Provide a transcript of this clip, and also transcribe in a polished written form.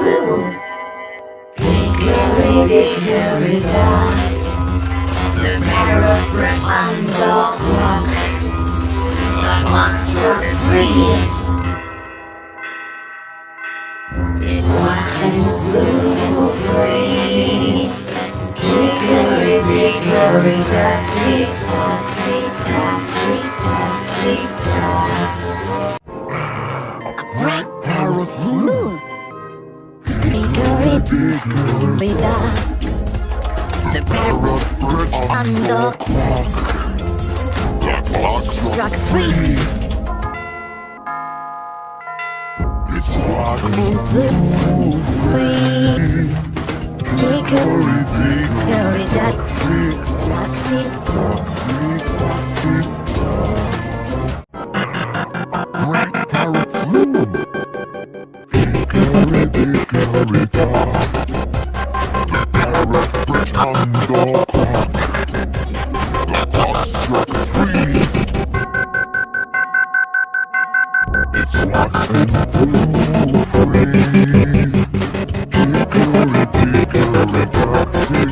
flew. Hickory, dickory, dock. The parrot breath on the clock. The clock struck 3. It walked and flew free. Hickory, dickory, dock. Tick tock, tick tock, tick tock, tick tock. A black parrot flew. Hickory, dickory, dock. The parrot perched on the clock. The clock struck 3. Its walk and flew free. Hickory, dickory, dock. Tick tock, tick tock, tick tock, tick tock. Black parrot flew. Hickory, dickory, dock. The parrot perched on the clock. The clock struck 3. Its walk and flew free. Hickory, dickory, dock. Tick